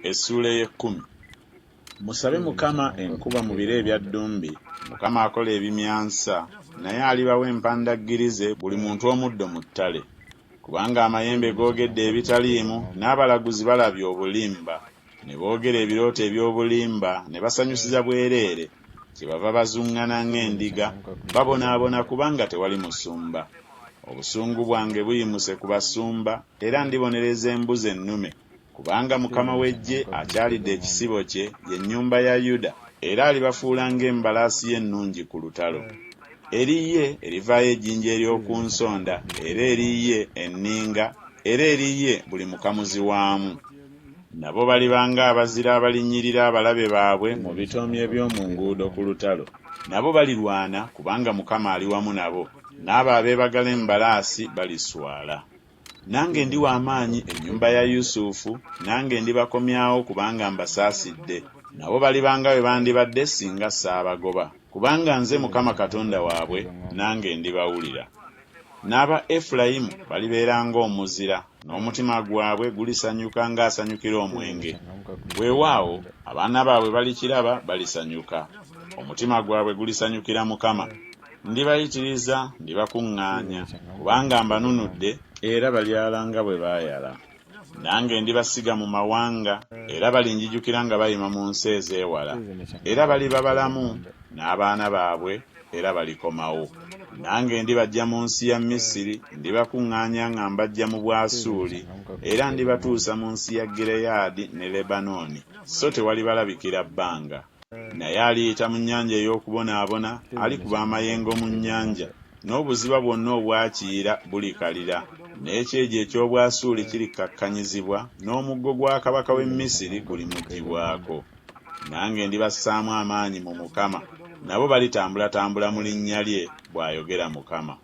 Essula ey'ekkumi. Musabe Mukama enkuba mu biro ebya ddumbi, Mukama akola ebimyansa, naye alibawa empandaggirize buli muntu omuddo mu ttale. Kubanga amayembe googedde ebitaliimu, n'abalaguzi balabye obulimba, ne boogera ebirooto eby'obulimba, ne basanyusiza bwereere, kyebava bazuŋŋana ng'endiga, babonaabona kubanga tewali musumba. Obusungu bwange buyimuse ku basumba, era ndibonereza embuzi ennume, kubanga Mukama w'eggye akyalidde ekisibo kye, ye nnyumba ya Yuda, era alibafuula ng'embalaasi ye ennungi ku lutalo. Eriye erivaayo ejjinja ery'oku nsonda, era eriye enninga, era eriye buli mukamuzi waamu. Nabo balibanga abazira abalinnyirira abalabe baabwe mu bitomye by'omu nguudo ku lutalo. Nabo balirwana kubanga Mukama ali wamu nabo, n'abo abeebagala embalaasi baliswala. Nange ndi w'amaanyi ennyumba ya Yusufu, nange ndibakomyawo kubanga mbasaasidde. Nabo balibanga bwe bandibadde singa saabagoba, kubanga nze Mukama Katonda waabwe, nange ndibawulira. N'aba Efulayimu balibeera ng'omuzira, n'omutima gwabwe gulisanyuka ng'asanyukira omwenge. Weewaawo abaana baabwe balikiraba balisanyuka, omutima gwabwe gulisanyukira Mukama. Ndibayitiriza, ndibakuŋŋaanya, kubanga mbanunudde, era balyala nga bwe baayala. Nange ndibasiga mu mawanga, era balinjijukira nga bayima mu nsi ezeewala. Era baliba balamu n'abaana baabwe, era balikomawo. Nange ndibaggya mu nsi ya Misiri, ndibakuŋŋaanya nga mbaggya mu Bwasuuli, era ndibatuusa mu nsi ya Gireyaadi ne Lebanooni, so tewalibalabikira bbanga. Naye aliyita mu nnyanja ey'okubonaabona, alikuba amayengo mu nnyanja, n'obuziba bwonna obwakiira bulikalira, n'ekyejo eky'Obwasuuli kirikkakkanyizibwa, n'omuggo gwa kabaka w'e Misiri gulimuggibwako. Nange ndibassaamu amaanyi mu Mukama, nabo balitambulatambula mu linnya lye, bw'ayogera Mukama.